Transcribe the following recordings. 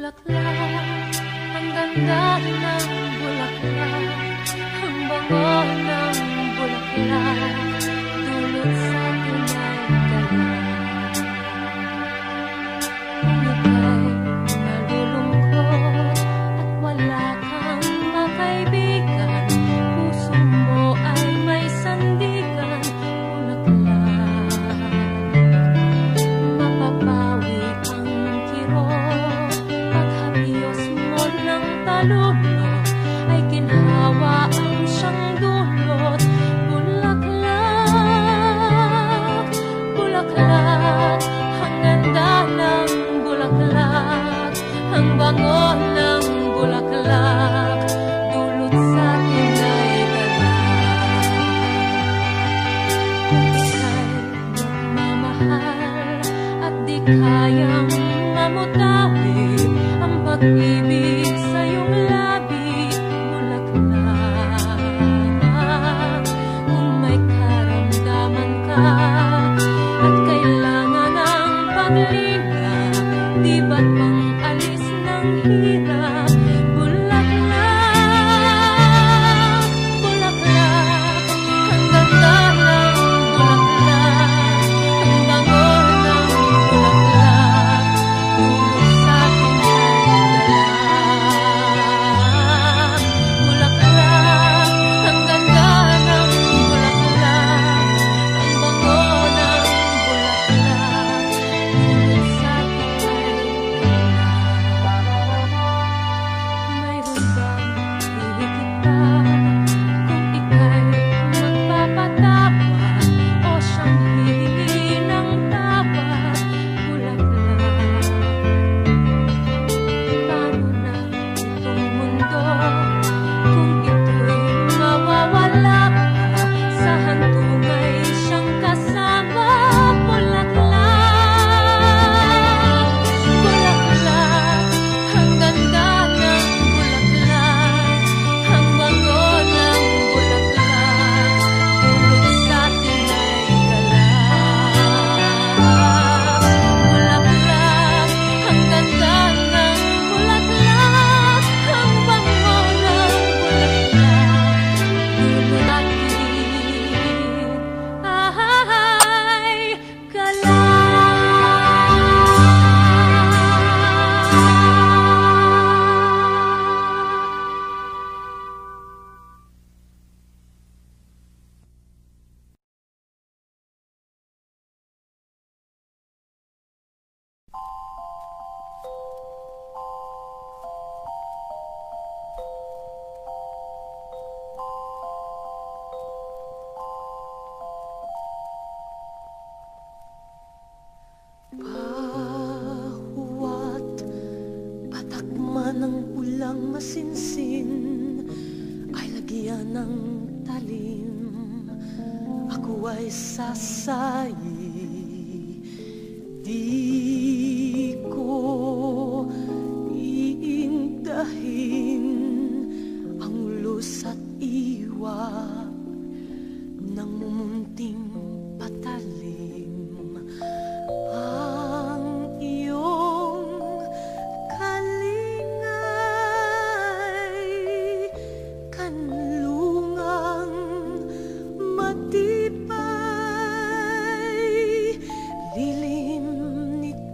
bulaklak, ang ganda ng bulaklak, ang bango ng bulaklak, dulot sa atin ay galak. Kung ika'y nalulungkot at wala kang makaibigan, puso mo ay may sandigan, bulaklak. Mapapawi ang kirot, paghapiyos mo ng talunod, ay ginhawa ang siyang dulot. Bulaklak, bulaklak, ang ganda ng bulaklak, ang bango ng bulaklak, dulot sa atin ay galak. Kung ika'y nagmamahal at di kayang mamutawi ang pag-ibig sa iyong labi, bulaklak. Kung may karamdaman ka at kailangan ng paglingap, di ba't pang alis ng hirap, bulaklak, bulaklak, ang ganda ng bulaklak, ang bango ng bulaklak, dulot sa atin ay galak. Bulaklak, ang ganda ng bulaklak, ang bango ng bulaklak, dulot sa atin ay galak. Mayroon bang hihigit pa kung ika'y magpapatawa o siyang hihingi ng tawad, bulaklak? Paano na itong mundo kung ito'y mawawala pa sa hantungay siyang kasama, bulaklak, bulaklak, ang ganda ng bulaklak, ang bango ng bulaklak, dulot sa atin ay galak. Bulaklak, ang ganda ng bulaklak, ang bango ng bulaklak, dulot atin ay Pahuwat patakman ng ulang masinsin ay lagyan ng talim. Ako ay sasayi, di ko iindahin ang ulos at iwa ng mumunting patalim. Ang iyong kalingay, kanlungang matibay, lilim nito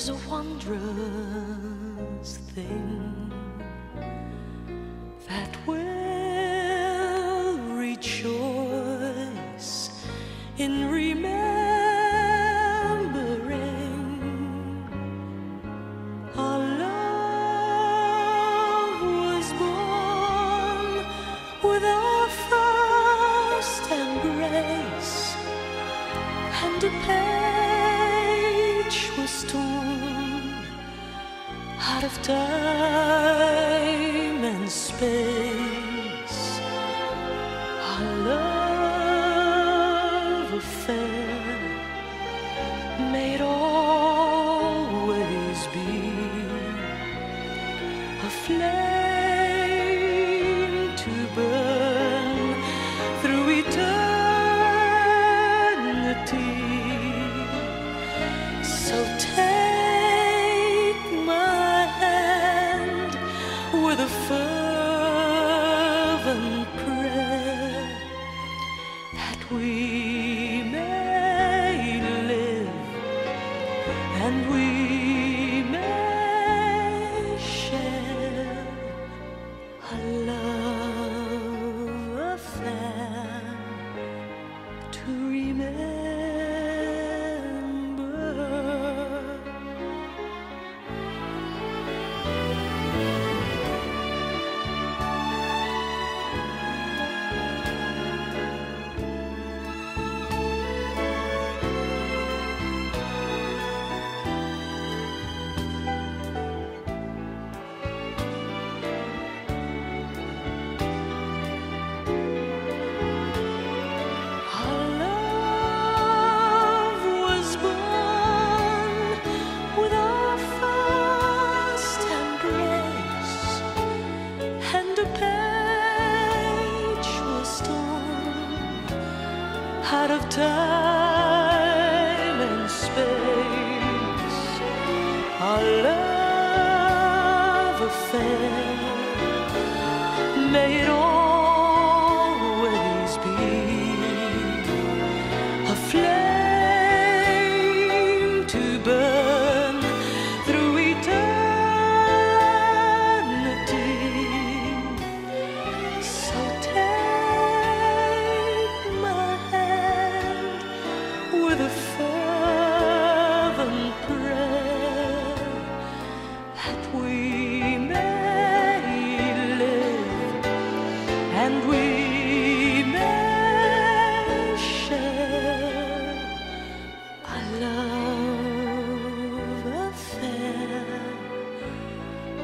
is a wondrous thing that will rejoice in remembering our love was born with our first embrace, and a page was torn out of time and space. Our love affair made always be a flame to burn through eternity. So take my hand with a fervent prayer that we may live and we may share a love affair to remember. Out of time and space, our love affair may it always be a flame to burn through eternity. So with a fervent prayer that we may live and we may share a love affair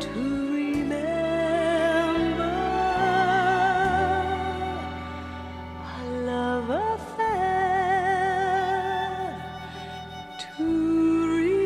to remember, a love affair to remember.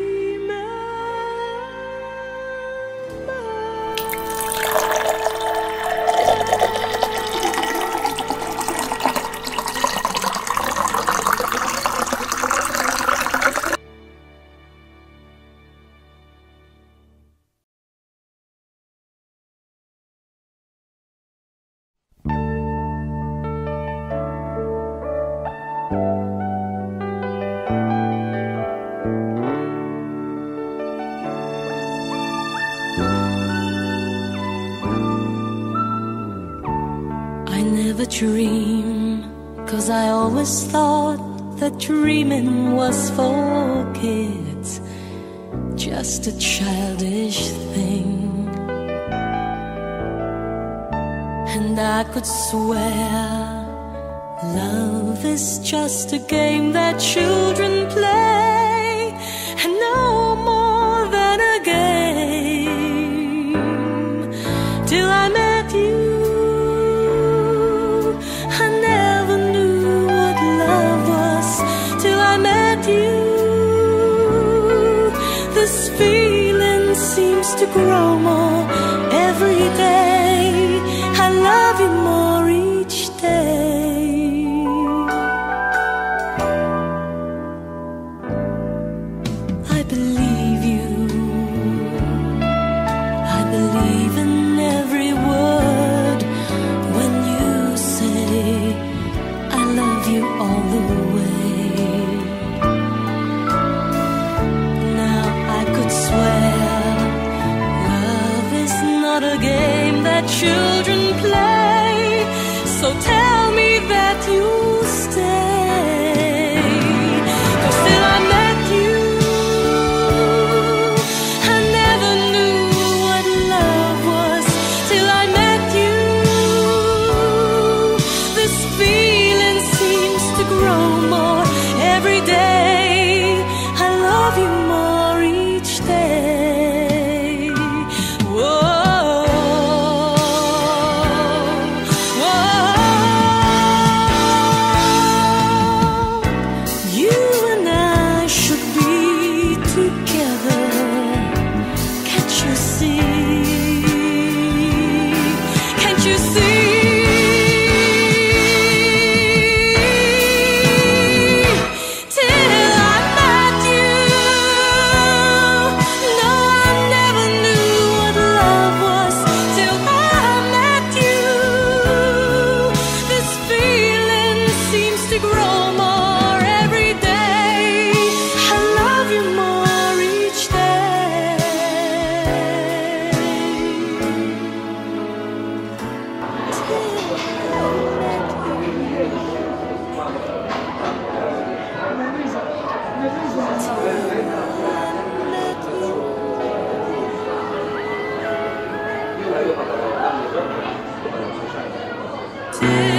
I never dream, 'cause I always thought that dreaming was for kids, just a childish thing. And I could swear love is just a game that children play, and no more than a game. Till I met you, I never knew what love was. Till I met you, this feeling seems to grow more every day. I love you more each day. I believe you, I believe in every word when you say I love you all the way. Now I could a game that children play. So tell me that you'll stay. 'Cause till I met you, I never knew what love was. Till I met you, this feeling seems to grow more every day. I love you more each day. Whoa, whoa. You and I should be together. Can't you see? Can't you see? Till I met you, no, I never knew what love was. Till I met you, this feeling seems to grow more every day. I love you more each day. Till